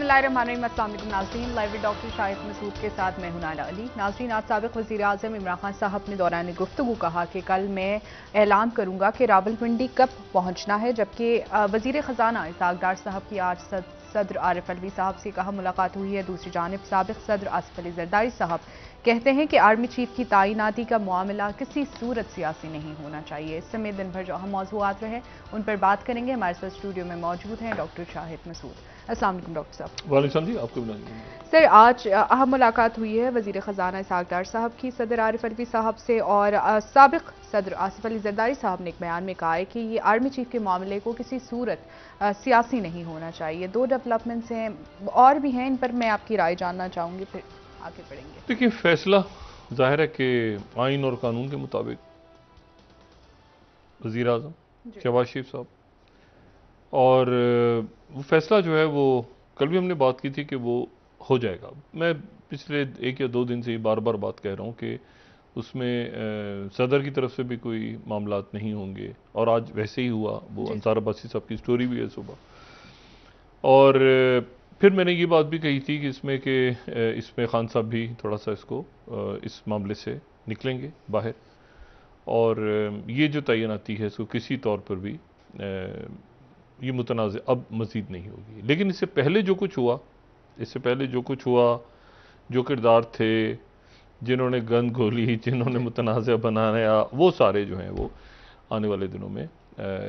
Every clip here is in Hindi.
बिस्मिल्लाहिर्रहमानिर्रहीम। अस्सलाम वालेकुम नाज़रीन, live with doctor Shahid Masood के साथ मैं हूं नाला अली। नाज़रीन, आज साबिक़ वज़ीर आज़म इमरान खान साहब ने दौरान गुफ्तगू कहा कि कल मैं ऐलान करूंगा कि रावलपिंडी कब पहुंचना है, जबकि वज़ीर ख़जाना इसहाक़ डार साहब की आज सदर आरिफ अलवी साहब से कहा मुलाकात हुई है। दूसरी जानिब साबिक़ सदर आसिफ अली ज़रदारी साहब कहते हैं कि आर्मी चीफ की तैनाती का मामला किसी सूरत सियासी नहीं होना चाहिए। इस समय दिन भर जो अहम मौज़ूआत रहे उन पर बात करेंगे। हमारे साथ स्टूडियो में मौजूद हैं डॉक्टर शाहिद मसूद। अस्सलाम वालेकुम डॉक्टर साहब। वालेकुम जी, आपको भी। सर, आज अहम मुलाकात हुई है वज़ीर ख़जाना इसहाक़ डार साहब की सदर आरिफ अलवी साहब से, और साबिक़ सदर आसिफ अली ज़रदारी साहब ने एक बयान में कहा है कि ये आर्मी चीफ के मामले को किसी सूरत सियासी नहीं होना चाहिए। दो डेवलपमेंट्स हैं और भी हैं, इन पर मैं आपकी राय जानना चाहूँगी, फिर आगे बढ़ेंगे। देखिए, फैसला जाहिर है कि आइन और कानून के मुताबिक वज़ीर आज़म शहबाज शरीफ साहब, और वो फैसला जो है वो कल भी हमने बात की थी कि वो हो जाएगा। मैं पिछले 1 या 2 दिन से ही बार बार बात कह रहा हूँ कि उसमें सदर की तरफ से भी कोई मामलात नहीं होंगे, और आज वैसे ही हुआ। वो अंसार अब्बासी साहब की स्टोरी भी है सुबह, और फिर मैंने ये बात भी कही थी कि इसमें खान साहब भी थोड़ा सा इस मामले से निकलेंगे बाहर, और ये जो तैनाती है इसको किसी तौर पर भी ये मुतनाज़ अब मज़ीद नहीं होगी। लेकिन इससे पहले जो कुछ हुआ, जो किरदार थे, जिन्होंने गंद घोली, जिन्होंने मुतनाज़ बनाया, वो सारे जो हैं वो आने वाले दिनों में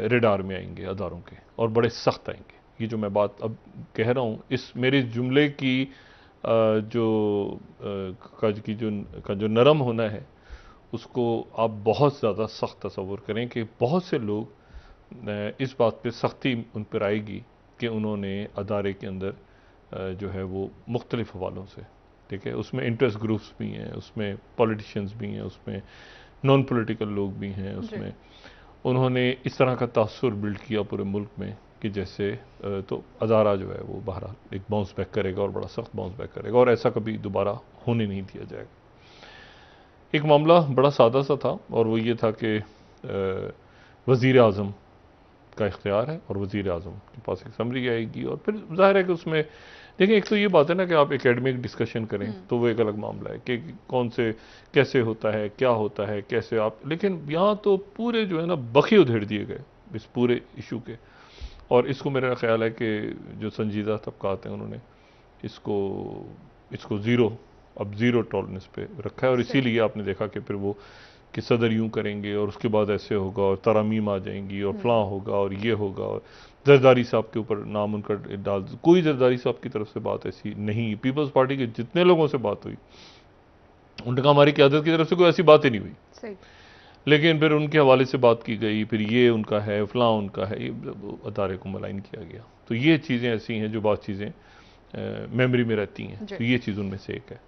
रेडार में आएंगे अदारों के, और बड़े सख्त आएंगे। ये जो मैं बात अब कह रहा हूँ, इस मेरे जुमले की जो नरम होना है, उसको आप बहुत ज़्यादा सख्त तसव्वुर करें कि बहुत से लोग इस बात पे सख्ती उन पर आएगी कि उन्होंने अदारे के अंदर जो है वो मुख्तलिफ हवालों से, ठीक है, उसमें इंटरेस्ट ग्रुप्स भी हैं, उसमें पॉलिटिशियंस भी हैं, उसमें नॉन पॉलिटिकल लोग भी हैं, उसमें उन्होंने इस तरह का तासुर बिल्ड किया पूरे मुल्क में कि जैसे तो अदारा जो है वो बहरहाल एक बाउंस बैक करेगा, और बड़ा सख्त बाउंस बैक करेगा, और ऐसा कभी दोबारा होने नहीं दिया जाएगा। एक मामला बड़ा सादा सा था, और वो ये था कि वज़ीर आज़म का इख्तियार है, और वज़ीर आज़म के पास एक समरी आएगी, और फिर जाहिर है कि उसमें देखिए, एक तो ये बात है ना कि आप एकेडमिक डिस्कशन करें तो वो एक अलग मामला है कि कौन से कैसे होता है, क्या होता है, कैसे आप, लेकिन यहाँ तो पूरे जो है ना बखी उधेड़ दिए गए इस पूरे इशू के, और इसको मेरा ख्याल है कि जो संजीदा तबकात हैं उन्होंने इसको ज़ीरो टॉलरेंस पे रखा है, और इसीलिए आपने देखा कि फिर वो कि सदर यूं करेंगे और उसके बाद ऐसे होगा, और तरामीम आ जाएंगी, और फलां होगा, और ये होगा, और जरदारी साहब के ऊपर नाम उनका डाल, कोई जरदारी साहब की तरफ से बात ऐसी नहीं। पीपल्स पार्टी के जितने लोगों से बात हुई, उनका हमारी क़यादत की तरफ से कोई ऐसी बात ही नहीं हुई, लेकिन फिर उनके हवाले से बात की गई, फिर ये उनका है, फलां उनका है, ये अदारे को मलाइन किया गया। तो ये चीज़ें ऐसी हैं जो बात चीज़ें मेमोरी में रहती हैं, तो ये चीज़ उनमें से एक है।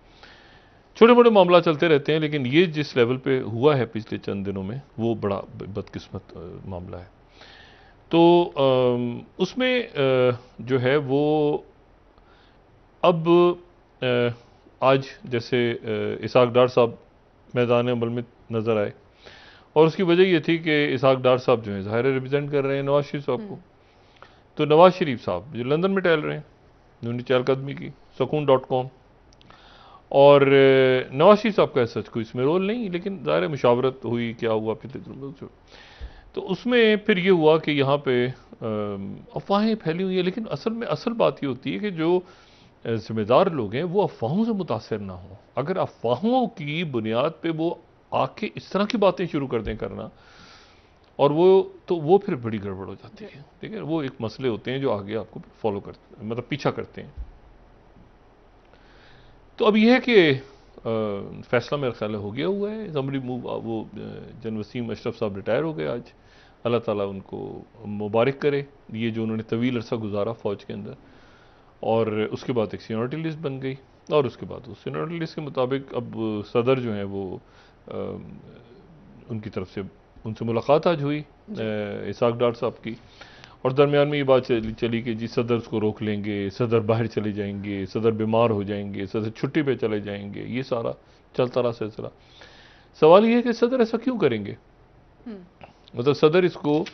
छोटे मोटे मामला चलते रहते हैं, लेकिन ये जिस लेवल पे हुआ है पिछले चंद दिनों में, वो बड़ा बदकिस्मत मामला है। तो उसमें जो है वो अब आज जैसे इसहाक़ डार साहब मैदान अमल में नज़र आए, और उसकी वजह ये थी कि इसहाक़ डार साहब जो है ज़ाहिर रिप्रेजेंट कर रहे हैं नवाज शरीफ साहब को। तो नवाज शरीफ साहब जो लंदन में टहल रहे हैं, उन्होंने चहलकदमी की सकून.com, और नवाज शरीफ साहब का सच कोई इसमें रोल नहीं, लेकिन ज़ाहिर मुशावरत हुई, क्या हुआ पिछले दिनों में, तो उसमें फिर ये हुआ कि यहाँ पे अफवाहें फैली हुई है। लेकिन असल बात ये होती है कि जो जिम्मेदार लोग हैं वो अफवाहों से मुतासर ना हो। अगर अफवाहों की बुनियाद पे वो आके इस तरह की बातें शुरू कर दें करना, और वो फिर बड़ी गड़बड़ हो जाती है, ठीक है। वो एक मसले होते हैं जो आगे आपको फॉलो करते, मतलब पीछा करते हैं। तो अब यह है कि फैसला मेरा ख्याल हो गया हुआ है, समरी मूव, वो जनरल वसीम अशरफ साहब रिटायर हो गए आज, अल्लाह ताला उनको मुबारक करे, ये जो उन्होंने तवील अरसा गुजारा फ़ौज के अंदर, और उसके बाद एक सीनियरिटी लिस्ट बन गई, और उसके बाद उस सीनियरिटी लिस्ट के मुताबिक अब सदर जो हैं वो उनकी तरफ से उनसे मुलाकात आज हुई इसहाक़ डार साहब की, और दरमियान में ये बात चली कि जी सदर उसको रोक लेंगे, सदर बाहर चले जाएंगे, सदर बीमार हो जाएंगे, सदर छुट्टी पे चले जाएंगे, ये सारा चलता रहा सिलसिला। सवाल ये है कि सदर ऐसा क्यों करेंगे? मतलब सदर इसको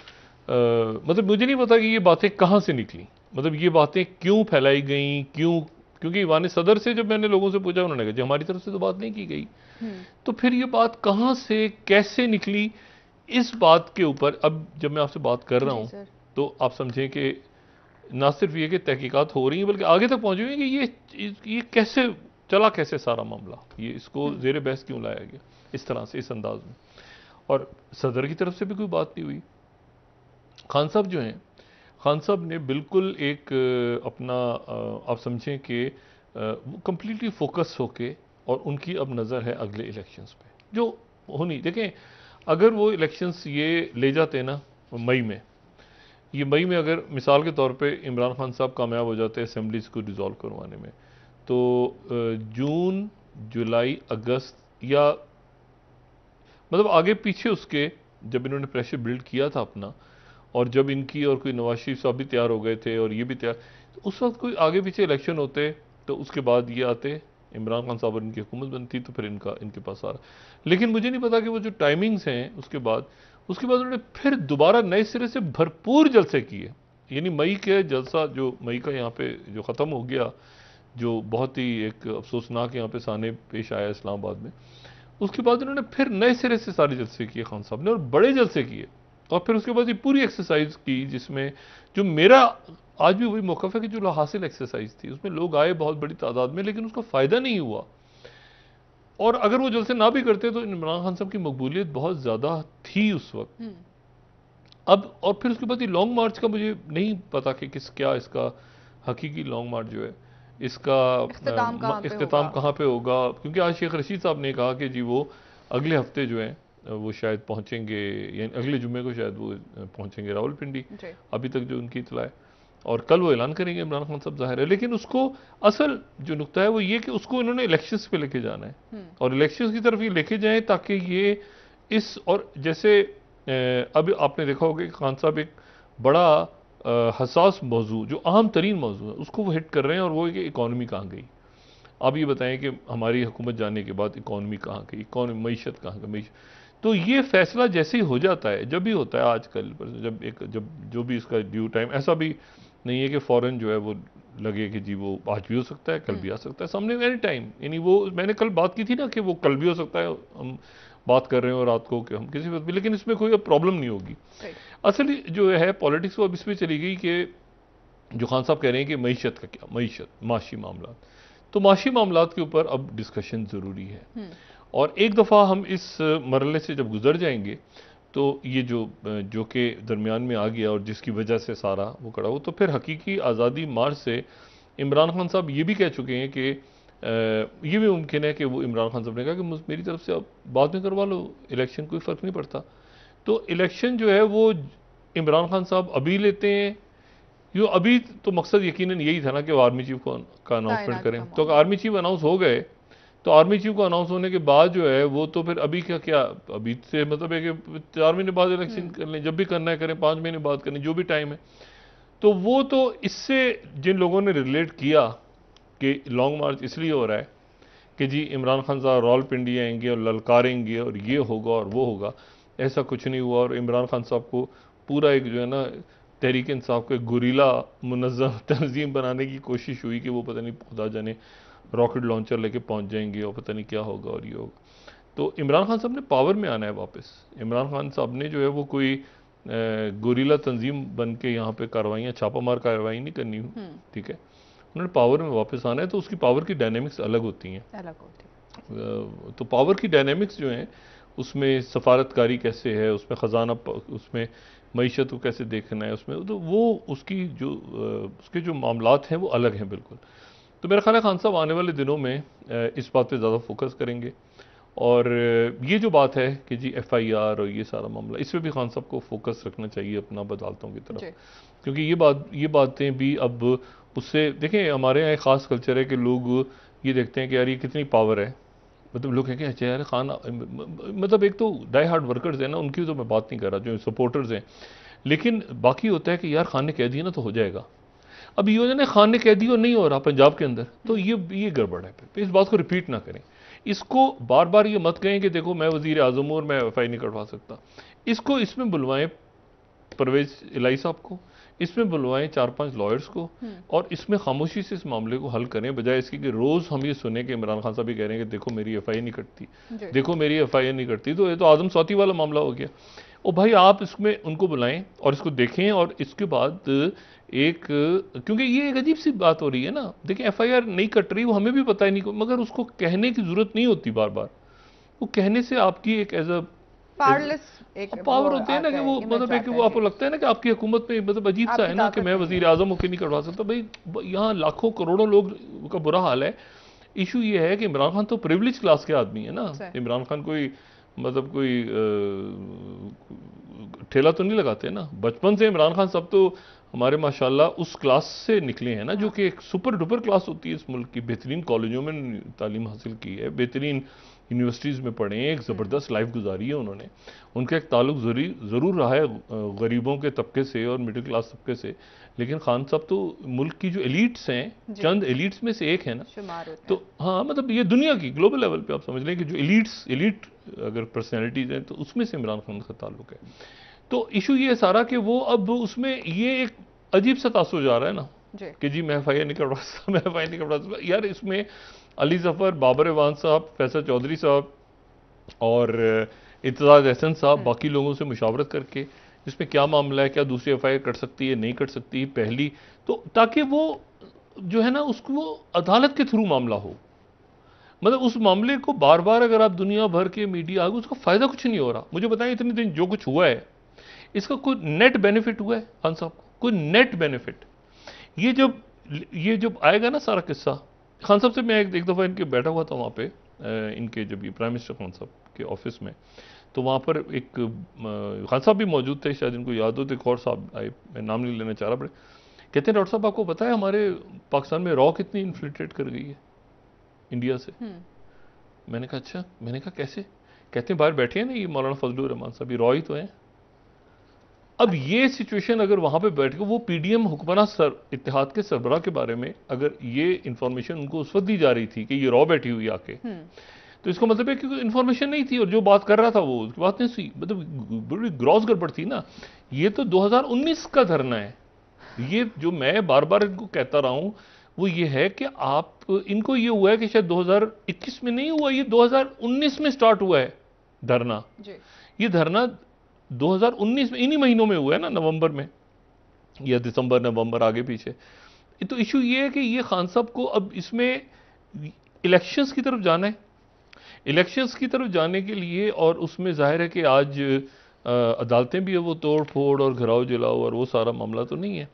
मतलब मुझे नहीं पता कि ये बातें कहाँ से निकली, मतलब ये बातें क्यों फैलाई गई, क्यों? क्योंकि ईवान सदर से जब मैंने लोगों से पूछा, उन्होंने कहा जी हमारी तरफ से तो बात नहीं की गई। तो फिर ये बात कहाँ से कैसे निकली, इस बात के ऊपर अब जब मैं आपसे बात कर रहा हूँ तो आप समझें कि ना सिर्फ ये कि तहकीकात हो रही हैं बल्कि आगे तक पहुँची हुई है कि ये कैसे चला, कैसे सारा मामला, ये इसको ज़ेर बहस क्यों लाया गया इस तरह से, इस अंदाज में। और सदर की तरफ से भी कोई बात नहीं हुई। खान साहब जो हैं, खान साहब ने बिल्कुल एक अपना आप समझें कि वो कम्प्लीटली फोकस होके, और उनकी अब नज़र है अगले इलेक्शंस पे जो होनी। देखें, अगर वो इलेक्शंस ये ले जाते ना मई में, ये मई में अगर मिसाल के तौर पे इमरान खान साहब कामयाब हो जाते हैं असेंबलीज को डिज़ोल्व करवाने में, तो जून, जुलाई, अगस्त या मतलब आगे पीछे उसके, जब इन्होंने प्रेशर बिल्ड किया था अपना, और जब इनकी और कोई नवाज शरीफ साहब भी तैयार हो गए थे और ये भी तैयार, तो उस वक्त कोई आगे पीछे इलेक्शन होते तो उसके बाद ये आते, इमरान खान साहब और इनकी हुकूमत बनती, तो फिर इनके पास आ रहा। लेकिन मुझे नहीं पता कि वो जो टाइमिंग्स हैं उसके बाद उन्होंने फिर दोबारा नए सिरे से भरपूर जलसे किए। यानी मई के जलसा, जो मई का यहाँ पे जो ख़त्म हो गया, जो बहुत ही एक अफसोसनाक यहाँ पे साने पेश आया इस्लामाबाद में, उसके बाद उन्होंने फिर नए सिरे से सारे जलसे किए खान साहब ने, और बड़े जलसे किए। और फिर उसके बाद ये पूरी एक्सरसाइज की, जिसमें जो मेरा आज भी वही मौक़िफ़ है कि जो हासिल एक्सरसाइज थी उसमें लोग आए बहुत बड़ी तादाद में, लेकिन उसका फ़ायदा नहीं हुआ। और अगर वो जलसे ना भी करते तो इमरान खान साहब की मकबूलियत बहुत ज़्यादा थी उस वक्त। अब और फिर उसके बाद ये लॉन्ग मार्च का मुझे नहीं पता कि क्या इसका हकीकी लॉन्ग मार्च जो है, इसका इख्तिताम कहाँ पे होगा। क्योंकि आज शेख रशीद साहब ने कहा कि जी वो अगले हफ्ते जो है वो शायद पहुंचेंगे, यानी अगले जुम्मे को शायद वो पहुंचेंगे रावलपिंडी, अभी तक जो उनकी इतला है, और कल वो ऐलान करेंगे इमरान खान साहब, जाहिर है। लेकिन उसको असल जो नुकता है वो ये कि उसको इन्होंने इलेक्शंस पे लेके जाना है, और इलेक्शंस की तरफ ये लेके जाएं ताकि ये इस, और जैसे अब आपने देखा होगा कि खान साहब एक बड़ा हसास मौजू, जो अहम तरीन मौजू है, उसको वो हिट कर रहे हैं, और वो है कि इकॉनमी कहाँ गई। आप ये बताएं कि हमारी हुकूमत जाने के बाद इकॉनमी कहाँ गई, इकॉनमी, मीशत कहाँ गई, मीशत। तो ये फैसला जैसे ही हो जाता है, जब भी होता है आजकल, जब जो भी इसका ड्यू टाइम, ऐसा भी नहीं है कि फ़ौरन जो है वो लगे कि जी वो आज भी हो सकता है, कल भी आ सकता है सामने, एनी टाइम। यानी वो मैंने कल बात की थी ना कि वो कल भी हो सकता है, हम बात कर रहे हो रात को कि हम किसी वक्त भी, लेकिन इसमें कोई प्रॉब्लम नहीं होगी। असल जो है पॉलिटिक्स वो अब इसमें चली गई कि जो खान साहब कह रहे हैं कि मीशत का क्या, मीशत, माशी मामला, तो माशी मामलात के ऊपर अब डिस्कशन ज़रूरी है। और एक दफ़ा हम इस मरहले से जब गुजर जाएंगे, तो ये जो के दरमियान में आ गया और जिसकी वजह से सारा वो खड़ा हो, तो फिर हकीकी आज़ादी मार्च से इमरान खान साहब ये भी कह चुके हैं कि ये भी मुमकिन है कि वो, इमरान खान साहब ने कहा कि मेरी तरफ से अब बाद में करवा लो इलेक्शन, कोई फ़र्क नहीं पड़ता। तो इलेक्शन जो है वो इमरान खान साहब अभी लेते हैं, यो अभी तो मकसद यकीनन यही था ना कि वो आर्मी चीफ का अनाउंसमेंट करें। तो आर्मी चीफ अनाउंस हो गए, तो आर्मी चीफ को अनाउंस होने के बाद जो है वो तो फिर अभी क्या अभी से मतलब है कि 4 महीने बाद इलेक्शन कर लें, जब भी करना है करें, 5 महीने बाद करें, जो भी टाइम है। तो वो तो इससे जिन लोगों ने रिलेट किया कि लॉन्ग मार्च इसलिए हो रहा है कि जी इमरान खान साहब रावलपिंडी आएंगे और ललकारेंगे और ये होगा और वो होगा, ऐसा कुछ नहीं हुआ। और इमरान खान साहब को पूरा एक जो है ना तहरीक इंसाफ को गुरीला मुनज़्ज़म तंजीम बनाने की कोशिश हुई कि वो पता नहीं खुदा जाने रॉकेट लॉन्चर लेके पहुंच जाएंगे और पता नहीं क्या होगा और ये होगा। तो इमरान खान साहब ने पावर में आना है वापस। इमरान खान साहब ने जो है वो कोई गुरीला तंजीम बन के यहाँ पे कार्रवाइयाँ, छापामार कार्रवाई नहीं करनी, ठीक है, उन्होंने पावर में वापस आना है। तो उसकी पावर की डायनेमिक्स अलग होती हैं, तो पावर की डायनेमिक्स जो हैं उसमें सफारतकारी कैसे है, उसमें ख़जाना, उसमें मईशत को कैसे देखना है, उसमें तो वो उसके जो मामलात हैं वो अलग हैं बिल्कुल। तो मेरा ख्याल है खान साहब आने वाले दिनों में इस बात पे ज़्यादा फोकस करेंगे। और ये जो बात है कि जी FIR और ये सारा मामला, इस पर भी खान साहब को फोकस रखना चाहिए अपना बदलातों की तरफ, क्योंकि ये बातें भी अब उससे, देखें हमारे यहाँ एक ख़ास कल्चर है कि लोग ये देखते हैं कि यार ये कितनी पावर है, मतलब लोग कहेंगे अच्छा यार खान, मतलब एक तो डाई हार्ड वर्कर्स हैं ना, उनकी तो मैं बात नहीं कर रहा, जो सपोर्टर्स हैं, लेकिन बाकी होता है कि यार खान ने कह दिया ना तो हो जाएगा। अब ये योजना खान ने कह दी और नहीं हो रहा पंजाब के अंदर, तो ये गड़बड़ है। इस बात को रिपीट ना करें, इसको बार बार ये मत कहें कि देखो मैं वजीर आजम हूं और मैं FI नहीं कटवा सकता। इसको इसमें बुलवाएं परवेज इलाही साहब को, इसमें बुलवाएं 4-5 लॉयर्स को और इसमें खामोशी से इस मामले को हल करें, बजाय इसकी कि रोज हम ये सुने कि इमरान खान साहब भी कह रहे हैं कि देखो मेरी एफआईआर नहीं कटती, देखो मेरी एफआईआर नहीं कटती। तो ये तो आदम सौती वाला मामला हो गया। और भाई आप इसमें उनको बुलाएं और इसको देखें, और इसके बाद एक, क्योंकि ये एक अजीब सी बात हो रही है ना, देखिए एफआईआर नहीं कट रही, वो हमें भी पता ही नहीं, मगर उसको कहने की जरूरत नहीं होती बार बार। वो कहने से आपकी एक एज अ पावरलेस एक पावर होते हैं ना कि वो मतलब एक वो आपको लगता है ना कि आपकी हुकूमत में मतलब अजीब सा है ना कि मैं वजीर आजम होकर नहीं करवा सकता। भाई यहाँ लाखों करोड़ों लोग का बुरा हाल है। इशू ये है कि इमरान खान तो प्रिविलेज क्लास के आदमी है ना। इमरान खान कोई मतलब कोई ठेला तो नहीं लगाते ना। बचपन से इमरान खान सब तो हमारे माशाल्लाह उस क्लास से निकले हैं ना, जो कि एक सुपर डुपर क्लास होती है इस मुल्क की। बेहतरीन कॉलेजों में तालीम हासिल की है, बेहतरीन यूनिवर्सिटीज़ में पढ़े हैं, एक ज़बरदस्त लाइफ गुजारी है उन्होंने। उनका एक ताल्लुक ज़रूर रहा है गरीबों के तबके से और मिडिल क्लास तबके से, लेकिन खान साहब तो मुल्क की जो एलिट्स हैं, चंद एलिट्स में से एक है ना। तो हाँ, मतलब ये दुनिया की ग्लोबल लेवल पे आप समझ लें कि जो एलिट अगर पर्सनैलिटीज़ हैं तो उसमें से इमरान खान का ताल्लुक है। तो इशू ये सारा कि वो अब उसमें ये एक अजीब सा तासुर जा रहा है ना कि जी मैं एफआईआर नहीं करवा सकता, मैं एफआईआर नहीं करवा सकता। यार इसमें अली जफर, बाबर एवान साहब, फैसल चौधरी साहब और इत्तेजाज अहसन साहब बाकी लोगों से मुशावरत करके इसमें क्या मामला है, क्या दूसरी एफआईआर कट सकती है, नहीं कट सकती पहली, तो ताकि वो जो है ना उसको वो अदालत के थ्रू मामला हो। मतलब उस मामले को बार बार अगर आप दुनिया भर के मीडिया आगे, उसका फायदा कुछ नहीं हो रहा। मुझे बताएं इतने दिन जो कुछ हुआ है इसका कोई नेट बेनिफिट हुआ है खान साहब को? कोई नेट बेनिफिट? ये जब आएगा ना सारा किस्सा, खान साहब से मैं एक दफ़ा इनके बैठा हुआ था वहाँ पे, इनके जब ये प्राइम मिनिस्टर खान साहब के ऑफिस में, तो वहाँ पर एक खान साहब भी मौजूद थे, शायद इनको याद हो, तो एक और साहब आए, मैं नाम नहीं लेना चाह रहा, बड़े कहते हैं डॉक्टर साहब आपको पता है हमारे पाकिस्तान में रॉ कितनी इन्फ्लिट्रेट कर गई है इंडिया से। मैंने कहा अच्छा, मैंने कहा कैसे? कहते हैं बाहर बैठे हैं ना ये मौलाना फजलुर रहमान साहब, ये रॉ ही तो हैं। अब ये सिचुएशन अगर वहां पे बैठ के वो पीडीएम हुक्मरान इत्तेहाद के सरबराह के बारे में अगर ये इंफॉर्मेशन उनको उस वक्त दी जा रही थी कि ये रॉ बैठी हुई आके, तो इसका मतलब है कि इंफॉर्मेशन नहीं थी और जो बात कर रहा था वो उसकी बात नहीं सी, मतलब बड़ी ग्रॉस गड़बड़ थी ना। ये तो 2019 का धरना है। ये जो मैं बार बार इनको कहता रहा हूं वो ये है कि आप इनको ये हुआ है कि शायद 2021 में नहीं हुआ, ये 2019 में स्टार्ट हुआ है धरना। ये धरना 2019 में इन्हीं महीनों में हुआ है ना, नवंबर में या दिसंबर नवंबर आगे पीछे। तो इशू ये है कि ये खान साहब को अब इसमें इलेक्शंस की तरफ जाना है। इलेक्शंस की तरफ जाने के लिए, और उसमें जाहिर है कि आज अदालतें भी है, वो तोड़ फोड़ और घराव जलाओ और वो सारा मामला तो नहीं है।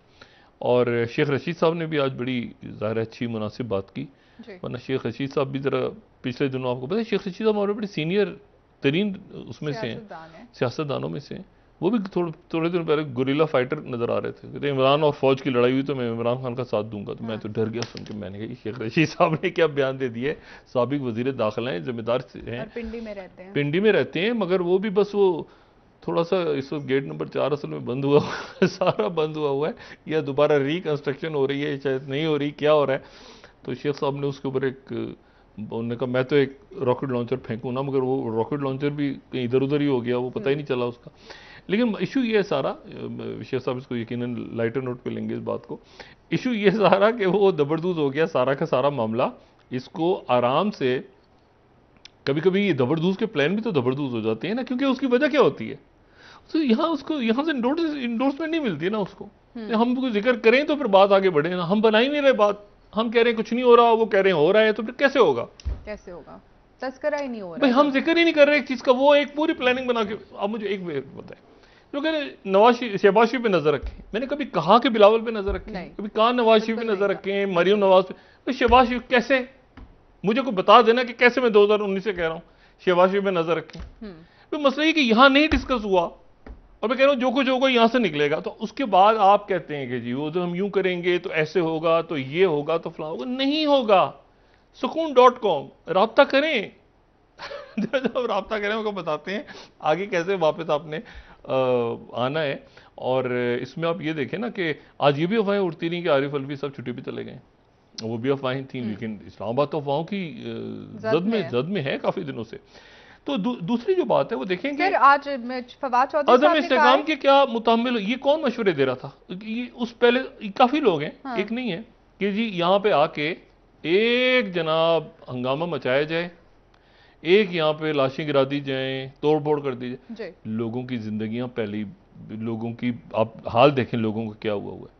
और शेख रशीद साहब ने भी आज बड़ी ज़ाहिर अच्छी मुनासिब बात की, वरना शेख रशीद साहब भी ज़रा पिछले दिनों आपको पता है शेख रशीद साहब हमारे बड़े सीनियर तरीन उसमें से हैं, सियासतदानों में से। वो भी थोड़े दिन पहले गुरिल्ला फाइटर नजर आ रहे थे, कहते इमरान और फौज की लड़ाई हुई तो मैं इमरान खान का साथ दूंगा। तो मैं तो डर गया सुन के, मैंने कहा शेख रशीद साहब ने क्या बयान दे दिए। साबिक वजीर दाखिला हैं, जिम्मेदार हैं, पिंडी में रहते हैं, मगर वो भी बस वो थोड़ा सा इस वक्त गेट नंबर 4 असल में बंद हुआ सारा बंद हुआ है, या दोबारा रिकंस्ट्रक्शन हो रही है, शायद नहीं हो रही, क्या हो रहा है। तो शेख साहब ने उसके ऊपर एक, उन्होंने कहा मैं तो एक रॉकेट लॉन्चर फेंकूँ ना, मगर वो रॉकेट लॉन्चर भी कहीं इधर उधर ही हो गया, वो पता ही नहीं चला उसका। लेकिन इशू ये है सारा, शेख साहब इसको यकीनन लाइटर नोट पे लेंगे इस बात को। इशू ये सारा कि वो दबरदूज हो गया सारा का सारा मामला। इसको आराम से, कभी कभी ये दबरदूज के प्लान भी तो दबरदूज हो जाते हैं ना, क्योंकि उसकी वजह क्या होती है, तो यहाँ से इंडोर्समेंट नहीं मिलती ना उसको। हम कोई जिक्र करें तो फिर बात आगे बढ़े ना, हम बना ही नहीं रहे बात, हम कह रहे हैं कुछ नहीं हो रहा, वो कह रहे हैं हो रहा है, तो फिर कैसे होगा? तस्करा ही नहीं हो रहा भाई, हम जिक्र ही नहीं कर रहे एक चीज का, वो एक पूरी प्लानिंग बना के। अब मुझे एक बताएं, जो कह रहे नवाज शहबाज शरीफ पे नजर रखें, मैंने कभी कहा कि बिलावल पे नजर रखें, कभी कहा नवाज शरीफ पे नजर रखें, मरियम नवाज पे, तो शहबाज शरीफ कैसे? मुझे कोई बता देना कि कैसे मैं 2019 से कह रहा हूं शहबाज शरीफ पे नजर रखें। तो मसला ये कि यहां नहीं डिस्कस हुआ, और मैं कह रहा हूं जो कुछ होगा यहां से निकलेगा। तो उसके बाद आप कहते हैं कि जी वो तो हम यूं करेंगे तो ऐसे होगा, तो ये होगा, तो फलां होगा। नहीं होगा। सुकून.com राब्ता करें जब राब्ता करें उनको बताते हैं आगे कैसे वापस आपने आना है। और इसमें आप ये देखें ना कि आज ये भी अफवाहें उड़ती रही कि आरिफ अलवी सब छुट्टी पे चले गए, वो भी अफवाहें थी, लेकिन इस्लामाबाद तो अफवाहों की जद में है काफी दिनों से। तो दूसरी जो बात है वो देखेंगे सर, आज फवाद चौधरी अदम साहब ने कहा इस्तेकाम के क्या मुतामिल, ये कौन मशवरे दे रहा था? ये उस पहले काफी लोग हैं, हाँ। एक नहीं है कि जी यहाँ पे आके एक जनाब हंगामा मचाया जाए, एक यहाँ पे लाशें गिरा दी जाएं, तोड़ फोड़ कर दी जाए। लोगों की जिंदगियां पहले, लोगों की आप हाल देखें लोगों का क्या हुआ है,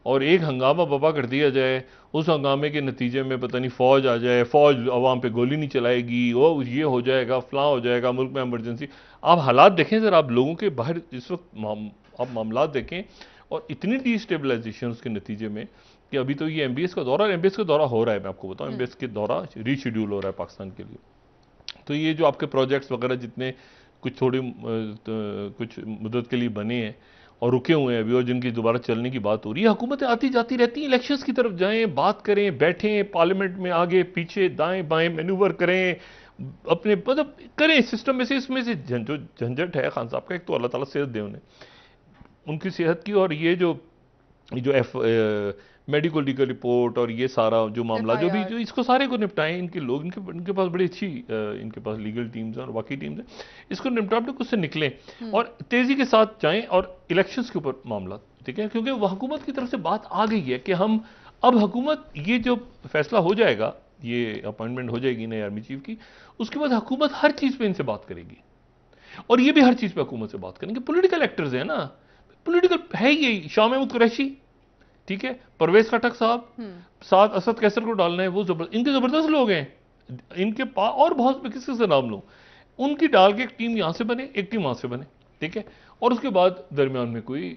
और एक हंगामा बपा कर दिया जाए, उस हंगामे के नतीजे में पता नहीं फौज आ जाए, फौज अवाम पे गोली नहीं चलाएगी, वो ये हो जाएगा, फलां हो जाएगा, मुल्क में इमरजेंसी। आप हालात देखें सर, आप लोगों के बाहर इस वक्त आप मामला देखें, और इतनी डिस्टेबलाइजेशन के नतीजे में कि अभी तो ये एमबीएस का दौरा हो रहा है, मैं आपको बताऊं, एमबीएस के दौरा रीशेड्यूल हो रहा है पाकिस्तान के लिए। तो ये जो आपके प्रोजेक्ट्स वगैरह जितने कुछ थोड़ी कुछ मुद्दत के लिए बने हैं और रुके हुए हैं अभी, और जिनकी दोबारा चलने की बात हो रही है, हुकूमतें आती जाती रहती हैं, इलेक्शंस की तरफ जाएं, बात करें, बैठें पार्लियामेंट में, आगे पीछे दाएं बाएं मैन्यूवर करें, अपने मतलब करें सिस्टम में से। इसमें से जो झंझट है खान साहब का, एक तो अल्लाह ताला सेहत दे उन्हें, उनकी सेहत की, और ये जो मेडिकल लीगल रिपोर्ट और ये सारा जो मामला जो इसको सारे को निपटाएं इनके लोग, इनके पास बड़ी अच्छी इनके पास लीगल टीम्स हैं और बाकी टीम्स हैं, इसको निपटाने को उससे निकलें और तेजी के साथ जाएं और इलेक्शंस के ऊपर मामला, ठीक है, क्योंकि वह हुकूमत की तरफ से बात आ गई है कि हम अब हुकूमत, ये जो फैसला हो जाएगा, ये अपॉइंटमेंट हो जाएगी नई आर्मी चीफ की, उसके बाद हुकूमत हर चीज पे इनसे बात करेगी, और ये भी हर चीज पे हुकूमत से बात करेंगे। पॉलिटिकल एक्टर्स हैं ना, पॉलिटिकल है ये, शाह महमूद कुरैशी, ठीक है, परवेज खटक साहब, साथ असद कैसर को डालना है, वो इनके जबरदस्त लोग हैं, इनके पास और बहुत किसी से नाम लो, उनकी डाल के एक टीम यहां से बने, एक टीम वहां से बने, ठीक है, और उसके बाद दरमियान में कोई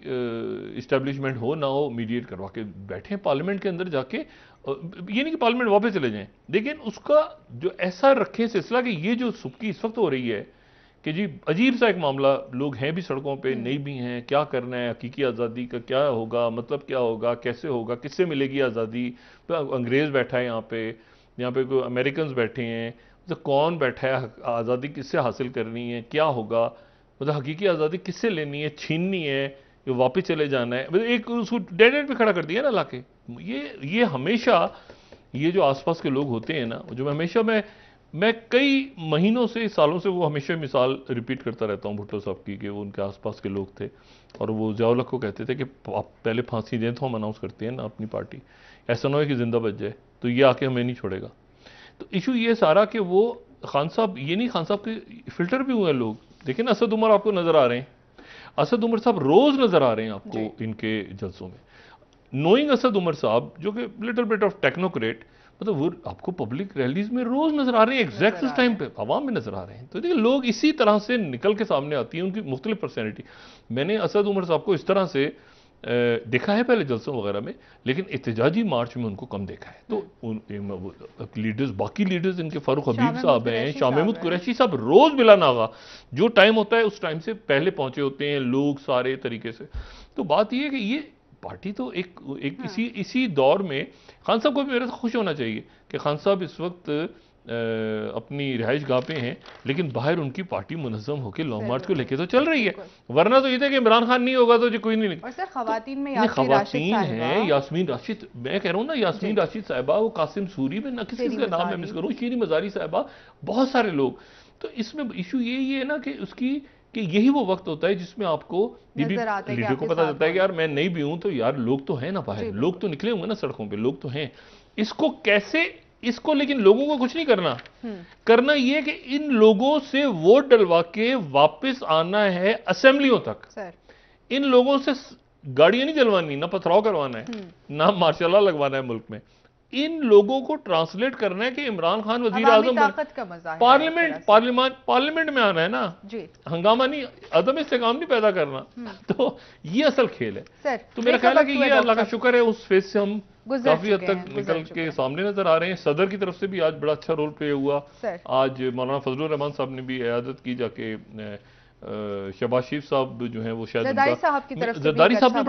इस्टेब्लिशमेंट हो ना हो, मीडिएट करवा के बैठे पार्लियामेंट के अंदर जाके, ये नहीं कि पार्लियामेंट वापस चले जाएं, लेकिन उसका जो ऐसा रखें सिलसिला कि ये जो सुबकी इस वक्त हो रही है कि जी अजीब सा एक मामला, लोग हैं भी सड़कों पे, नहीं भी हैं, क्या करना है, हकीकी आज़ादी का क्या होगा, मतलब क्या होगा, कैसे होगा, किससे मिलेगी आज़ादी, अंग्रेज़ बैठा है यहाँ पे कोई अमेरिकन बैठे हैं, मतलब कौन बैठा है, आज़ादी किससे हासिल करनी है, क्या होगा, मतलब हकीकी आज़ादी किससे लेनी है, छीननी है, ये वापस चले जाना है, मतलब एक उसको डेड एंड पे खड़ा कर दिया ना लाके। ये हमेशा ये जो आसपास के लोग होते हैं ना, जो हमेशा मैं कई महीनों से, सालों से वो हमेशा मिसाल रिपीट करता रहता हूँ भुट्टो साहब की, कि वो उनके आसपास के लोग थे और वो ज़िया-उल-हक को कहते थे कि आप पहले फांसी दें तो हम अनाउंस करते हैं ना अपनी पार्टी, ऐसा ना हो कि जिंदा बच जाए तो ये आके हमें नहीं छोड़ेगा। तो इशू ये सारा कि वो खान साहब, ये नहीं, खान साहब के फिल्टर भी हुए हैं लोग, देखिए ना, असद उमर आपको नजर आ रहे हैं, असद उमर साहब रोज नजर आ रहे हैं आपको इनके जलसों में, नोइंग असद उमर साहब जो कि लिटिल बिट ऑफ टेक्नोक्रेट, मतलब वो आपको पब्लिक रैलीज में रोज नजर आ रहे हैं, एग्जैक्ट उस टाइम पे आवाम में नजर आ रहे हैं। तो देखिए लोग इसी तरह से निकल के सामने आती है, उनकी मुख्तलिफ पर्सनैलिटी। मैंने असद उमर साहब को इस तरह से देखा है पहले जलसों वगैरह में, लेकिन एहतजाजी मार्च में उनको कम देखा है। तो लीडर्स, बाकी लीडर्स इनके फारूक हबीब साहब हैं, शाह महमूद कुरैशी साहब, रोज बिला नागा जो टाइम होता है उस टाइम से पहले पहुंचे होते हैं लोग सारे तरीके से। तो बात यह है कि ये पार्टी तो एक इसी दौर में खान साहब को भी मेरे से खुश होना चाहिए कि खान साहब इस वक्त अपनी रिहाइश गाह पे हैं, लेकिन बाहर उनकी पार्टी मुनज़्ज़म होकर लॉन्ग मार्च को लेके तो चल रही है, वरना तो ये था कि इमरान खान नहीं होगा तो जो कोई नहीं। और सर खवातीन में खवातीन हैं, यास्मीन राशिद, मैं कह रहा हूँ ना, यास्मीन राशिद साहिबा, वो कासिम सूरी में, ना किसी का नाम मैं मिस करूँ, शीरी मजारी साहिबा, बहुत सारे लोग। तो इसमें इशू यही है ना कि उसकी, कि यही वो वक्त होता है जिसमें आपको लीडर को पता चलता है कि यार मैं नहीं भी हूं तो यार लोग तो हैं ना बाहर, लोग तो निकले होंगे ना सड़कों पे, लोग तो हैं। इसको कैसे, इसको लेकिन लोगों को कुछ नहीं करना ये कि इन लोगों से वोट डलवा के वापस आना है असेंबलियों तक सर। इन लोगों से गाड़ियां नहीं जलवानी, ना पथराव करवाना है, ना मार्शल लॉ लगवाना है मुल्क में। इन लोगों को ट्रांसलेट करना है कि इमरान खान वजीर आजम, पार्लियामेंट में आना है ना जी, हंगामा नहीं, अदम इस्तेकाम नहीं पैदा करना। तो ये असल खेल है सर। तो मेरा ख्याल है कि ये अल्लाह का शुक्र है उस फेज से हम काफी हद तक निकल के सामने नजर आ रहे हैं। सदर की तरफ से भी आज बड़ा अच्छा रोल प्ले हुआ। आज मौलाना फजलुर रहमान साहब ने भी इयादत की जाके, शहबाज शरीफ साहब जो हैं वो शायद जरदारी साहब की तरफ से, जरदारी साहब ने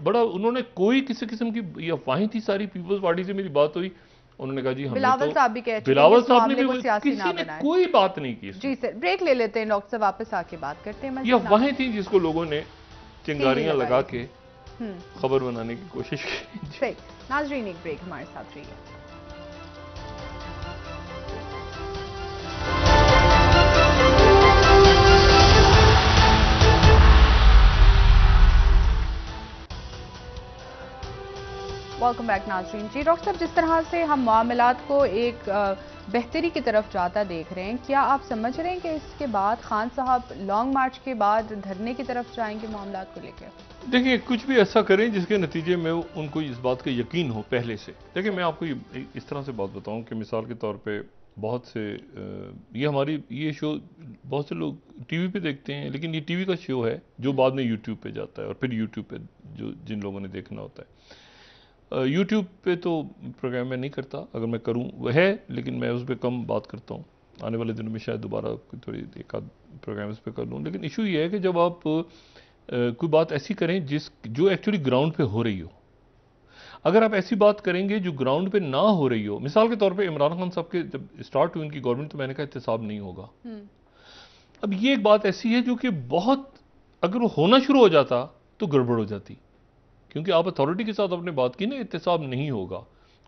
बड़ा उन्होंने कोई किसी किस्म की ये अफवाहें थी सारी, पीपल्स पार्टी से मेरी बात हुई, उन्होंने कहा जी हमने बिलावल साहब भी कह, बिलावल साहब ने भी किसी ने कोई बात नहीं की। जी सर, ब्रेक ले लेते हैं डॉक्टर साहब, वापस आके बात करते हैं। ये अफवाहें थी जिसको लोगों ने चिंगारियां लगा के खबर बनाने की कोशिश की। सही नाज़रीन, एक ब्रेक हमारे साथ रहिए। वेलकम बैक नाज़रीन। जी डॉक्टर साहब, जिस तरह से हम मामलात को एक बेहतरी की तरफ जाता देख रहे हैं, क्या आप समझ रहे हैं कि इसके बाद खान साहब लॉन्ग मार्च के बाद धरने की तरफ जाएंगे मामलात को लेकर? देखिए, कुछ भी ऐसा करें जिसके नतीजे में उनको इस बात का यकीन हो पहले से। देखिए, मैं आपको इस तरह से बात बताऊं कि मिसाल के तौर पे बहुत से ये शो बहुत से लोग टीवी पे देखते हैं, लेकिन ये टीवी का शो है जो बाद में यूट्यूब पे जाता है और फिर यूट्यूब पे जो जिन लोगों ने देखना होता है। यूट्यूब पे तो प्रोग्राम मैं नहीं करता, अगर मैं करूं वह है, लेकिन मैं उस पर कम बात करता हूं। आने वाले दिनों में शायद दोबारा थोड़ी एक आध प्रोग्राम इस पर कर लूँ। लेकिन इशू ये है कि जब आप कोई बात ऐसी करें जो एक्चुअली ग्राउंड पे हो रही हो, अगर आप ऐसी बात करेंगे जो ग्राउंड पे ना हो रही हो, मिसाल के तौर पे इमरान खान साहब के जब स्टार्ट हुई उनकी गवर्नमेंट, तो मैंने कहा एहतसाब नहीं होगा। अब ये एक बात ऐसी है जो कि बहुत, अगर वो होना शुरू हो जाता तो गड़बड़ हो जाती, क्योंकि आप अथॉरिटी के साथ आपने बात की ना, एहतसाब नहीं होगा,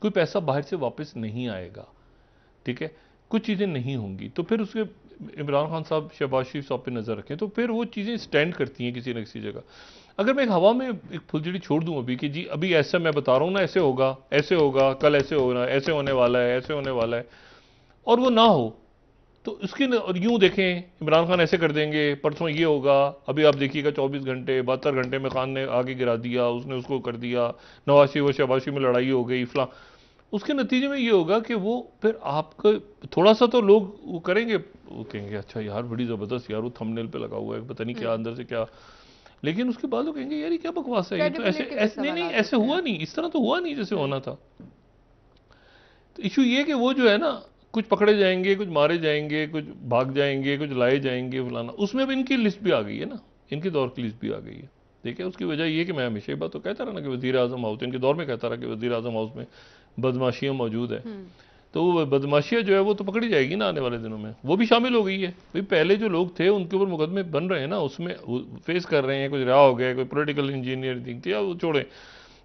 कोई पैसा बाहर से वापस नहीं आएगा, ठीक है, कुछ चीज़ें नहीं होंगी, तो फिर उसके इमरान खान साहब शहबाज शरीफ साहब पे नज़र रखें, तो फिर वो चीज़ें स्टैंड करती हैं किसी न किसी जगह। अगर मैं एक हवा में एक फुलझड़ी छोड़ दूं अभी कि जी अभी ऐसा मैं बता रहा हूं ना, ऐसे होगा, कल ऐसे होना, ऐसे होने वाला है, ऐसे होने वाला है, और वो ना हो, तो और यूं देखें इमरान खान ऐसे कर देंगे, परसों ये होगा, अभी आप देखिएगा 24 घंटे 72 घंटे में खान ने आगे गिरा दिया, उसने उसको कर दिया, नवाशी व शहबाशी में लड़ाई हो गई फला, उसके नतीजे में ये होगा कि वो फिर आपको थोड़ा सा तो लोग वो करेंगे, वो कहेंगे अच्छा यार बड़ी ज़बरदस्त यार, वो थंबनेल पे लगा हुआ है, पता नहीं क्या अंदर से क्या, लेकिन उसके बाद वो कहेंगे यार ये क्या बकवास है, ये तो ऐसे नहीं ऐसे हुआ नहीं, इस तरह तो हुआ नहीं जैसे होना था। तो इशू ये कि वो जो है ना, कुछ पकड़े जाएंगे, कुछ मारे जाएंगे, कुछ भाग जाएंगे, कुछ लाए जाएंगे फलाना, उसमें अब इनकी लिस्ट भी आ गई है ना, इनके दौर की लिस्ट भी आ गई है। देखिए, उसकी वजह ये कि मैं हमेशा ये बात तो कहता रहा ना कि वज़ीर आज़म हाउस, इनके दौर में कहता रहा कि वज़ीर आज़म हाउस में बदमाशियाँ मौजूद है, तो वो बदमाशियाँ जो है वो तो पकड़ी जाएगी ना आने वाले दिनों में, वो भी शामिल हो गई है भाई। पहले जो लोग थे उनके ऊपर मुकदमे बन रहे हैं ना, उसमें फेस कर रहे हैं, कुछ रिहा हो गया, कोई पॉलिटिकल इंजीनियरिंग थी या वो छोड़े,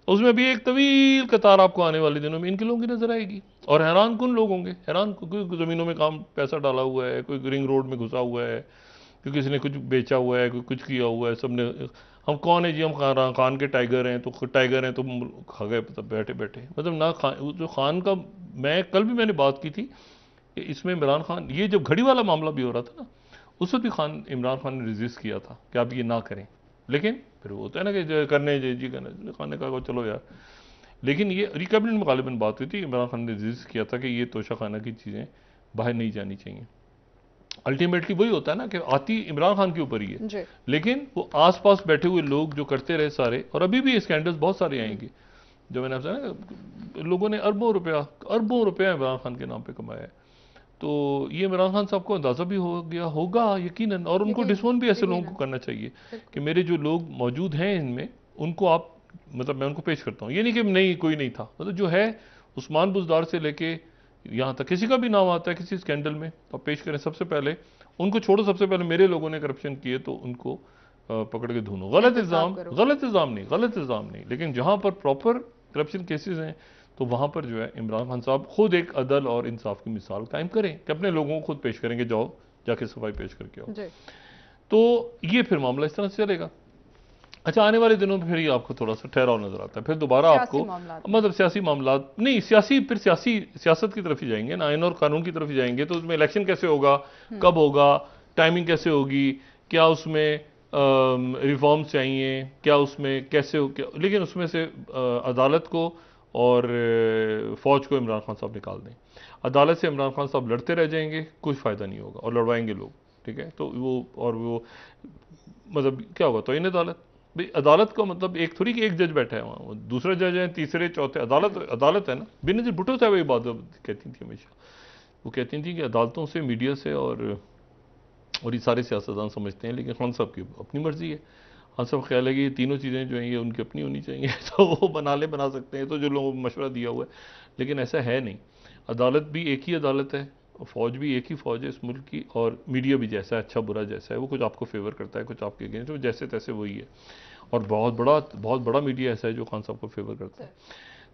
उसमें भी एक तवील कतार आपको आने वाले दिनों में इनके लोगों की नजर आएगी, और हैरान कुन लोग होंगे, कोई ज़मीनों में काम पैसा डाला हुआ है, कोई रिंग रोड में घुसा हुआ है, कोई किसी ने कुछ बेचा हुआ है, कोई कुछ किया हुआ है, सबने हम कौन है जी, हम खान के टाइगर हैं, तो टाइगर हैं तो खा गए बैठे बैठे, मतलब ना जो खान का, मैंने बात की थी कि इसमें इमरान खान, ये जब घड़ी वाला मामला भी हो रहा था ना, उस वक्त भी इमरान खान ने रेजिस्ट किया था कि आप ये ना करें, लेकिन फिर वो होता है ना कि करने जी करने, खान ने कहा चलो यार, लेकिन ये कैबिनेट में गालिबन बात हुई थी, इमरान खान ने रेजिस्ट किया था कि ये तोशा खाना की चीज़ें बाहर नहीं जानी चाहिए। अल्टीमेटली वही होता है ना कि आती इमरान खान के ऊपर ही है, लेकिन वो आसपास बैठे हुए लोग जो करते रहे सारे, और अभी भी स्कैंडल्स बहुत सारे आएंगे, जो मैंने आपसे ना, लोगों ने अरबों रुपया इमरान खान के नाम पे कमाया है, तो ये इमरान खान साहब को अंदाज़ा भी हो गया होगा यकीनन, और उनको डिसोन भी ऐसे लोगों को करना चाहिए कि मेरे जो लोग मौजूद हैं इनमें, उनको आप, मतलब मैं उनको पेश करता हूँ, ये नहीं कि नहीं कोई नहीं था, मतलब जो है उस्मान बुज़दार से लेके यहाँ तक किसी का भी नाम आता है किसी स्कैंडल में, आप पेश करें, सबसे पहले उनको छोड़ो, सबसे पहले मेरे लोगों ने करप्शन किए तो उनको पकड़ के ढूंढो। गलत इल्ज़ाम नहीं, लेकिन जहाँ पर प्रॉपर करप्शन केसेस हैं तो वहाँ पर जो है इमरान खान साहब खुद एक अदल और इंसाफ की मिसाल कायम करें कि अपने लोगों को खुद पेश करेंगे, जाओ जाके सफाई पेश करके आओ, तो ये फिर मामला इस तरह से चलेगा। अच्छा, आने वाले दिनों में फिर ये आपको थोड़ा सा ठहराव नजर आता है, फिर दोबारा आपको मतलब सियासी मामला नहीं, फिर सियासत की तरफ ही जाएंगे ना, आईन और कानून की तरफ ही जाएंगे, तो उसमें इलेक्शन कैसे होगा, कब होगा, टाइमिंग कैसे होगी, क्या उसमें रिफॉर्म्स चाहिए, क्या उसमें कैसे हो, क्या, लेकिन उसमें से अदालत को और फौज को इमरान खान साहब निकाल दें, अदालत से इमरान खान साहब लड़ते रह जाएंगे, कुछ फ़ायदा नहीं होगा, और लड़वाएंगे लोग, ठीक है, तो वो मतलब क्या होगा, तो इन भाई अदालत का मतलब एक थोड़ी कि एक जज बैठा है वहाँ, दूसरा जज है, तीसरे चौथे, अदालत है ना। बेनज़ीर भुट्टो साहब ये बात कहती थी हमेशा, वो कहती थी कि अदालतों से, मीडिया से और ये सारे सियासतदान समझते हैं, लेकिन खान साहब की अपनी मर्जी है, खान साहब ख्याल है कि ये तीनों चीज़ें जो हैं ये उनकी अपनी होनी चाहिए तो वो बना सकते हैं, तो जो लोगों को मशवरा दिया हुआ है, लेकिन ऐसा है नहीं। अदालत भी एक ही अदालत है, फौज भी एक ही फौज है इस मुल्क की, और मीडिया भी जैसा है, अच्छा बुरा जैसा है, वो कुछ आपको फेवर करता है, कुछ आपके अगेंस्ट, वो जैसे तैसे वही है, और बहुत बड़ा मीडिया ऐसा है जो खान साहब को फेवर करता है।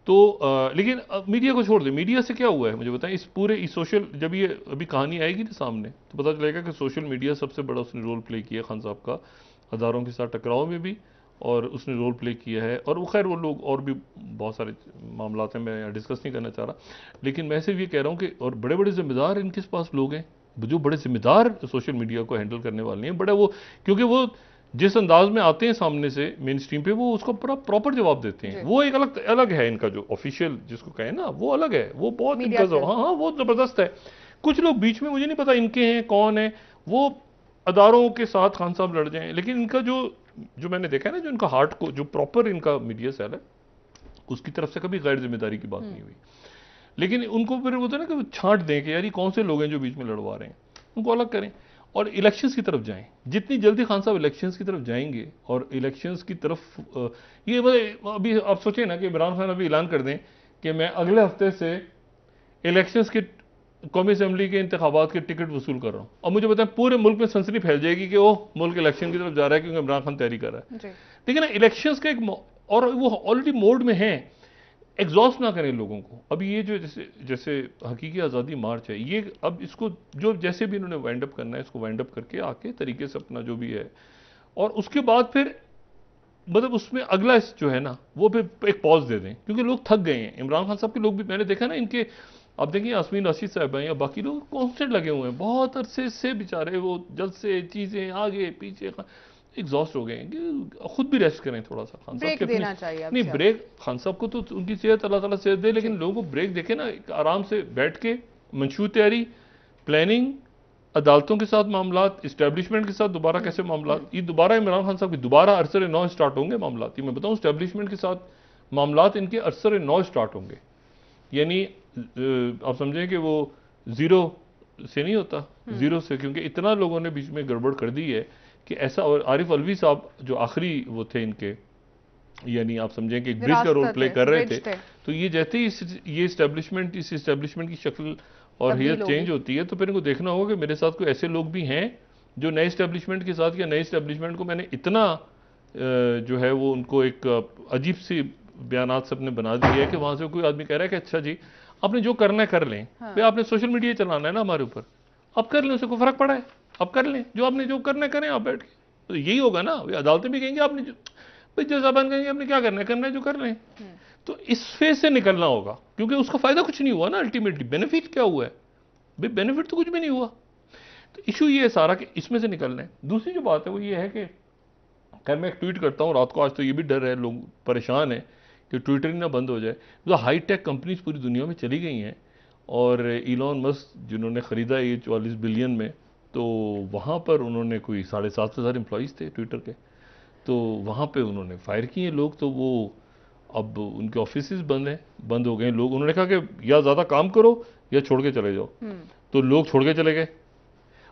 तो लेकिन मीडिया को छोड़ दें, मीडिया से क्या हुआ है मुझे बताएं, इस सोशल, जब ये अभी कहानी आएगी ना सामने तो पता चलेगा कि सोशल मीडिया सबसे बड़ा उसने रोल प्ले किया खान साहब का, अदारों के साथ टकराव में भी और उसने रोल प्ले किया है। और वो खैर वो लोग और भी बहुत सारे मामला हैं, मैं यहाँ डिस्कस नहीं करना चाह रहा, लेकिन मैं सिर्फ ये कह रहा हूँ कि और बड़े बड़े जिम्मेदार इनके पास लोग हैं जो बड़े जिम्मेदार सोशल मीडिया को हैंडल करने वाले हैं, बड़ा वो, क्योंकि वो जिस अंदाज में आते हैं सामने से मेन स्ट्रीम पे, वो उसको पूरा प्रॉपर जवाब देते हैं। वो एक अलग अलग है इनका जो ऑफिशियल जिसको कहें ना, वो अलग है, वो बहुत इनका, हाँ हाँ वो जबरदस्त है। कुछ लोग बीच में मुझे नहीं पता इनके हैं कौन है, वो अदारों के साथ खान साहब लड़ जाएं, लेकिन इनका जो जो मैंने देखा है ना, जो इनका हार्ट को जो प्रॉपर इनका मीडिया सेल है, उसकी तरफ से कभी गैर जिम्मेदारी की बात नहीं हुई। लेकिन उनको फिर होता है ना कि वो छांट दें कि यार ये कौन से लोग हैं जो बीच में लड़वा रहे हैं, उनको अलग करें और इलेक्शंस की तरफ जाएं। जितनी जल्दी खान साहब इलेक्शंस की तरफ जाएंगे और इलेक्शंस की तरफ ये अभी आप सोचें ना कि इमरान खान अभी ऐलान कर दें कि मैं अगले हफ्ते से इलेक्शंस के कौमी असेंबली के इंतखाबात के टिकट वसूल कर रहा हूं, और मुझे बताएं पूरे मुल्क में सनसनी फैल जाएगी कि ओह मुल्क इलेक्शन की तरफ जा रहा है क्योंकि इमरान खान तैयारी कर रहा है। लेकिन इलेक्शंस का एक, और वो ऑलरेडी मोड में है, एग्जॉस्ट ना करें लोगों को। अब ये जो जैसे जैसे हकीकी आज़ादी मार्च है, ये अब इसको जो जैसे भी इन्होंने वाइंड अप करना है, इसको वाइंड अप करके आके तरीके से अपना जो भी है, और उसके बाद फिर मतलब उसमें अगला जो है ना वो फिर एक पॉज दे दें, क्योंकि लोग थक गए हैं। इमरान खान साहब के लोग भी मैंने देखा ना इनके, आप देखिए यास्मीन राशिद साहब हैं या बाकी लोग कॉन्स्टेंट लगे हुए हैं, बहुत अरसे से बेचारे वो जल्द से चीज़ें आगे पीछे एग्जॉस्ट हो गए हैं। खुद भी रेस्ट करें थोड़ा सा, खान साहब देना चाहिए। नहीं ब्रेक, खान साहब को तो उनकी सेहत अल्लाह ताला सेहत दे, लेकिन लोगों को ब्रेक देखे ना, आराम से बैठ के मंशूर तैयारी, प्लानिंग, अदालतों के साथ मामलात, इस्टेब्लिशमेंट के साथ दोबारा कैसे मामलात, ये दोबारा इमरान खान साहब की दोबारा अरसर नौ स्टार्ट होंगे मामलात। मैं बताऊं इस्टेब्लिशमेंट के साथ मामलात इनके अरसर नौ स्टार्ट होंगे, यानी आप समझें कि वो जीरो से नहीं होता, जीरो से, क्योंकि इतना लोगों ने बीच में गड़बड़ कर दी है कि ऐसा। और आरिफ अलवी साहब जो आखिरी वो थे इनके, यानी आप समझें कि ब्रिज का रोल प्ले कर रहे थे, तो ये जैसे ही ये इस्टेब्लिशमेंट, इस इस्टेब्लिशमेंट की शक्ल और हैयत चेंज होती है, तो फिर इनको देखना होगा कि मेरे साथ कोई ऐसे लोग भी हैं जो नए इस्टेब्लिशमेंट के साथ, या नए इस्टेब्लिशमेंट को मैंने इतना जो है वो उनको एक अजीब सी बयानात से अपने बना दिया है कि वहां से कोई आदमी कह रहा है कि अच्छा जी आपने जो करना है कर लें, भाई आपने सोशल मीडिया चलाना है ना हमारे ऊपर, अब कर लें, उससे कोई फर्क पड़ा है, अब कर लें, जो आपने जो करना है करें आप बैठ के। तो यही होगा ना, अदालतें भी कहेंगे आपने जो, भाई जजाबान कहेंगे आपने क्या करना है जो कर लें। तो इस फेज से निकलना होगा, क्योंकि उसका फायदा कुछ नहीं हुआ ना, अल्टीमेटली बेनिफिट क्या हुआ है भाई, बेनिफिट तो कुछ भी नहीं हुआ। तो इशू ये है सारा कि इसमें से निकलना है। दूसरी जो बात है वो ये है कि खैर मैं एक ट्वीट करता हूँ रात को, आज तो ये भी डर है, लोग परेशान है कि ट्विटर ही ना बंद हो जाए। तो हाई टेक कंपनीज पूरी दुनिया में चली गई हैं, और इलॉन मस्क जिन्होंने ख़रीदा ये 44 बिलियन में, तो वहाँ पर उन्होंने कोई 7,500 एम्प्लॉइज़ थे ट्विटर के, तो वहाँ पे उन्होंने फायर किए लोग, तो वो अब उनके ऑफिसेज बंद हो गए लोग। उन्होंने कहा कि या ज़्यादा काम करो या छोड़ के चले जाओ, तो लोग छोड़ के चले गए।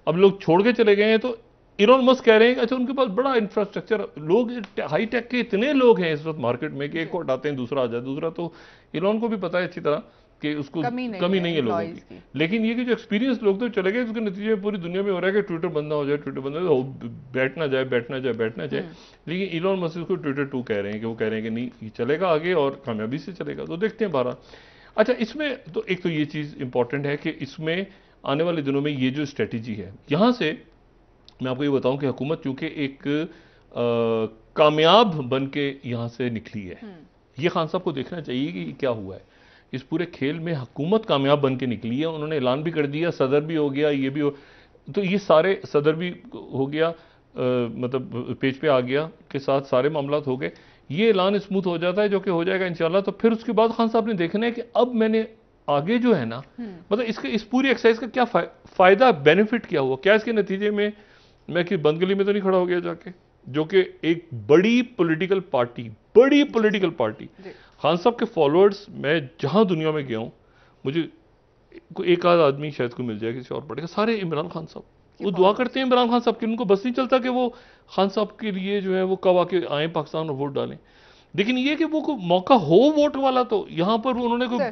अब लोग छोड़ के चले गए हैं तो इलॉन मस्क कह रहे हैं कि अच्छा उनके पास बड़ा इंफ्रास्ट्रक्चर, लोग हाई टेक के इतने लोग हैं इस वक्त मार्केट में कि एक को हटाते हैं दूसरा आ जाए, दूसरा तो इलॉन को भी पता है अच्छी तरह कि उसको कमी नहीं है लोगों की। लेकिन ये कि जो एक्सपीरियंस लोग तो चले गए, उसके नतीजे में पूरी दुनिया में हो रहा है कि ट्विटर बंद ना हो जाए, ट्विटर बंद हो जाए, बैठना जाए। लेकिन इलॉन मस्क को ट्विटर 2 कह रहे हैं कि वो कह रहे हैं कि नहीं ये चलेगा आगे और कामयाबी से चलेगा, तो देखते हैं 12। अच्छा इसमें तो एक तो ये चीज़ इंपॉर्टेंट है कि इसमें आने वाले दिनों में ये जो स्ट्रेटेजी है, यहाँ से मैं आपको ये बताऊं कि हुकूमत चूंकि एक कामयाब बन के यहाँ से निकली है, ये खान साहब को देखना चाहिए कि क्या हुआ है इस पूरे खेल में। हुकूमत कामयाब बन के निकली है, उन्होंने ऐलान भी कर दिया, सदर भी हो गया, ये भी हो, तो ये सारे सदर भी हो गया, मतलब पेज पे आ गया के साथ सारे मामला हो गए, ये ऐलान स्मूथ हो जाता है जो कि हो जाएगा इंशाल्लाह। तो फिर उसके बाद खान साहब ने देखना है कि अब मैंने आगे जो है ना, मतलब इसके इस पूरी एक्सरसाइज का क्या फायदा, बेनिफिट क्या हुआ, क्या इसके नतीजे में मैं कि बंदगली में तो नहीं खड़ा हो गया जाके, जो कि एक बड़ी पॉलिटिकल पार्टी खान साहब के फॉलोअर्स, मैं जहां दुनिया में गया हूं, मुझे कोई एक आध आदमी शायद को मिल जाए किसी और पार्टी का, सारे इमरान खान साहब, वो दुआ करते हैं इमरान खान साहब की, उनको बस नहीं चलता कि वो खान साहब के लिए जो है वो कब आके आए पाकिस्तान और वोट डालें। लेकिन ये कि वो मौका हो वोट वाला, तो यहां पर उन्होंने कोई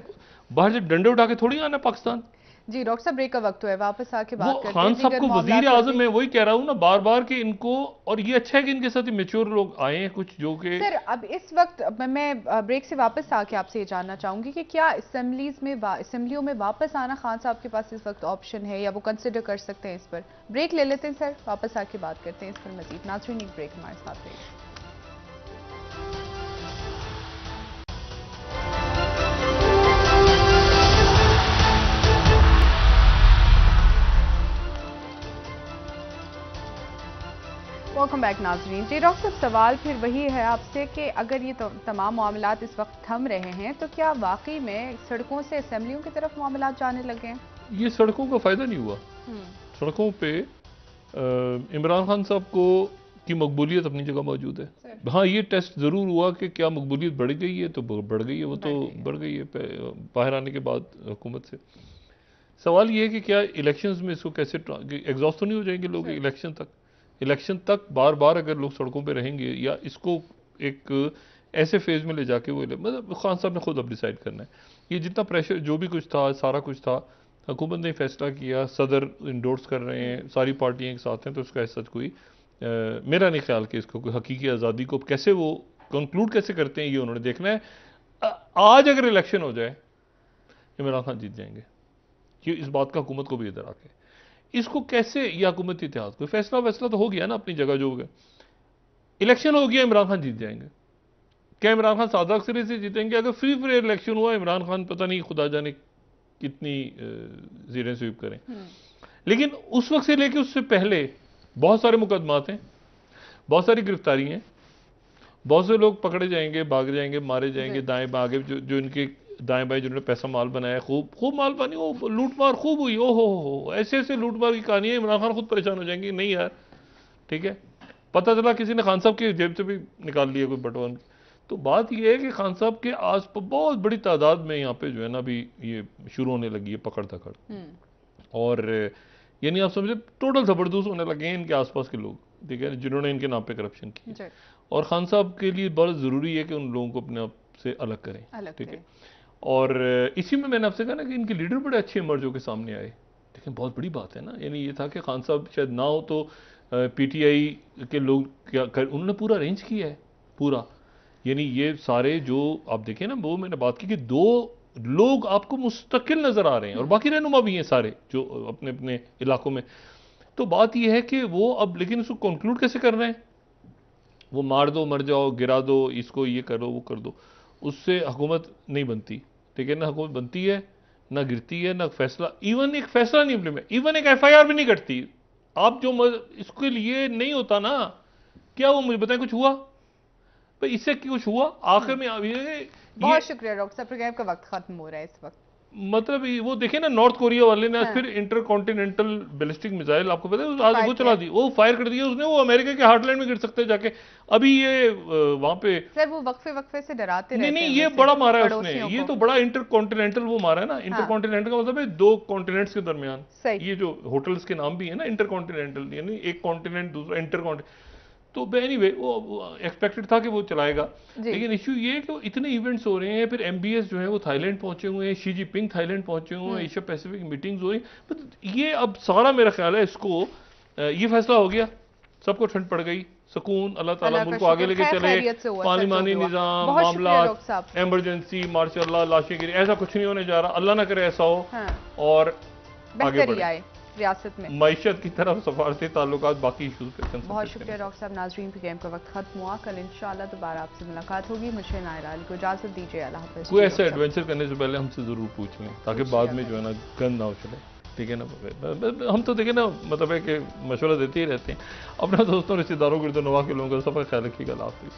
बाहर से डंडे उठा के थोड़ी आना पाकिस्तान। जी डॉक्टर साहब ब्रेक का वक्त हुआ है, वापस आके बात करते हैं। खान साहब को वजीर आजम, मैं वही कह रहा हूँ ना बार बार कि इनको, और ये अच्छा है कि इनके साथ मेच्योर लोग आए हैं कुछ जो कि सर अब इस वक्त मैं ब्रेक से वापस आके आपसे ये जानना चाहूंगी कि क्या असेंबलियों में वापस आना खान साहब के पास इस वक्त ऑप्शन है या वो कंसिडर कर सकते हैं इस पर। ब्रेक ले लेते हैं सर, वापस आके बात करते हैं इस पर मजीद। नाज़रीन एक ब्रेक हमारे साथ है। वेलकम बैक नाजरीन। जी डॉक्टर साहब, सवाल फिर वही है आपसे कि अगर ये तमाम मामलात इस वक्त थम रहे हैं तो क्या वाकई में सड़कों से असेंबलियों की तरफ मामलात जाने लगे हैं? ये सड़कों का फायदा नहीं हुआ। सड़कों पे इमरान खान साहब को की मकबूलियत अपनी जगह मौजूद है। हाँ, ये टेस्ट ज़रूर हुआ कि क्या मकबूलियत बढ़ गई है, तो बढ़ गई है, वो तो बढ़ गई है बाहर आने के बाद हुकूमत से। सवाल ये है कि क्या इलेक्शंस में इसको कैसे एग्जॉस्ट तो नहीं हो जाएंगे लोग इलेक्शन तक बार बार अगर लोग सड़कों पे रहेंगे, या इसको एक ऐसे फेज में ले जाके वो मतलब खान साहब ने खुद अब डिसाइड करना है। ये जितना प्रेशर जो भी कुछ था, सारा कुछ था, हुकूमत ने फैसला किया, सदर इंडोर्स कर रहे हैं, सारी पार्टियां एक साथ हैं, तो उसका ऐसा कोई मेरा नहीं ख्याल कि इसको कोई हकीकी आज़ादी को कैसे वो कंक्लूड कैसे करते हैं ये उन्होंने देखना है। आज अगर इलेक्शन हो जाए इमरान खान जीत जाएंगे, ये इस बात का हुकूमत को भी इधर आके इसको कैसे, ये हुकूमत इतिहाद कोई फैसला तो हो गया ना अपनी जगह जो हो गया, इलेक्शन हो गया, इमरान खान जीत जाएंगे। क्या इमरान खान सादा अक्सर से जीतेंगे? अगर फ्री फेयर इलेक्शन हुआ, इमरान खान पता नहीं खुदा जाने कितनी जीरें स्वीप करें। लेकिन उस वक्त से लेके उससे पहले बहुत सारे मुकदमात हैं, बहुत सारी गिरफ्तारी हैं, बहुत से लोग पकड़े जाएंगे, भाग जाएंगे, मारे जाएंगे, दाएं बागे जो इनके दाएं बाएं जिन्होंने पैसा माल बनाया, खूब माल बनी, वो लूट मार खूब हुई। ओ हो ऐसे ऐसे लूट मार की कहानी है, इमरान खान खुद परेशान हो जाएंगे। नहीं यार ठीक है, पता चला किसी ने खान साहब की जेब से भी निकाल लिया कोई बटवा। तो बात यह है कि खान साहब के आस पास बहुत बड़ी तादाद में यहाँ पे जो है ना अभी ये शुरू होने लगी है पकड़ धकड़, और यानी आप समझे टोटल जबरदस्त होने लगे हैं इनके आसपास के लोग, ठीक है, जिन्होंने इनके नाम पे करप्शन की। और खान साहब के लिए बहुत ज़रूरी है कि उन लोगों को अपने आप से अलग करें, ठीक है। और इसी में मैंने आपसे कहा ना कि इनके लीडर बड़े अच्छे इमर्ज होकर सामने आए। लेकिन बहुत बड़ी बात है ना, यानी ये था कि खान साहब शायद ना हो तो पीटीआई के लोग क्या कर, उन्होंने पूरा अरेंज किया है पूरा। यानी ये सारे जो आप देखें ना, वो मैंने बात की कि 2 लोग आपको मुस्तकिल नजर आ रहे हैं और बाकी रहनुमा भी हैं सारे जो अपने अपने इलाकों में। तो बात यह है कि वो अब लेकिन उसको कंक्लूड कैसे कर रहे हैं, वो मार दो मर जाओ, गिरा दो, इसको ये करो वो कर दो, उससे हुकूमत नहीं बनती, ठीक है ना। हुकूमत बनती है ना, गिरती है ना, फैसला इवन एक फैसला नहीं इम्प्लीमेंट, इवन एक एफआईआर भी नहीं करती। आप जो इसके लिए नहीं होता ना, क्या वो मुझे बताएं कुछ हुआ भाई, इससे कुछ हुआ आखिर में? बहुत शुक्रिया डॉक्टर साहब, प्रोग्राम का वक्त खत्म हो रहा है इस वक्त। मतलब वो देखे ना, नॉर्थ कोरिया वाले ने आज फिर इंटर कॉन्टिनेंटल बैलिस्टिक मिसाइल, आपको पता है आज वो चला दी, वो फायर कर दिया उसने, वो अमेरिका के हार्टलैंड में गिर सकते हैं जाके। अभी ये वहां पे सर वो वक्फे से डराते रहते हैं। नहीं ये बड़ा मारा है उसने, ये तो बड़ा इंटर कॉन्टिनेंटल वो मारा है ना। इंटर कॉन्टिनेंटल का मतलब है 2 कॉन्टिनेंट्स के दरमियान। ये जो होटल्स के नाम भी है ना, इंटर कॉन्टिनेंटल, यानी एक कॉन्टिनेंट दूसरा इंटर कॉन्टिनेंट। तो एनीवे वो एक्सपेक्टेड था कि वो चलाएगा, लेकिन इश्यू ये है कि वो इतने इवेंट्स हो रहे हैं, फिर एमबीएस जो है वो थाईलैंड पहुंचे हुए हैं, शी जिनपिंग थाईलैंड पहुंचे हुए हैं, एशिया पैसिफिक मीटिंग्स हो रही हैं। ये अब सारा मेरा ख्याल है इसको ये फैसला हो गया, सबको ठंड पड़ गई, सुकून, अल्लाह ताला मुल्क को आगे लेके चले, पार्लिमानी निजाम, मामला, इमरजेंसी, मार्शल लॉ, लाशें गिरी, ऐसा कुछ नहीं होने जा रहा, अल्लाह ना करे ऐसा हो, और आगे बढ़े रियासत में मईशत की तरफ सफारती ताल्लुकात, बाकी इशूज पे। बहुत शुक्रिया डॉक्टर साहब। नाजरीन प्रोग्राम का वक्त खत्म हुआ, कल इंशाल्लाह दोबारा आपसे मुलाकात होगी। मुझे नायरा अली को इजाजत दीजिए, अल्लाह हाफ़िज़। कोई ऐसा एडवेंचर करने से पहले हमसे जरूर पूछ लें ताकि बाद में जो है ना गंद ना उछले, ठीक है ना। हम तो देखें ना, मतलब है कि मशवरा देते ही रहते हैं। अपने दोस्तों रिश्तेदारों गिरदो नवा के लोगों का सबका ख्याल रखिएगा। अल्लाह हाफ़िज़।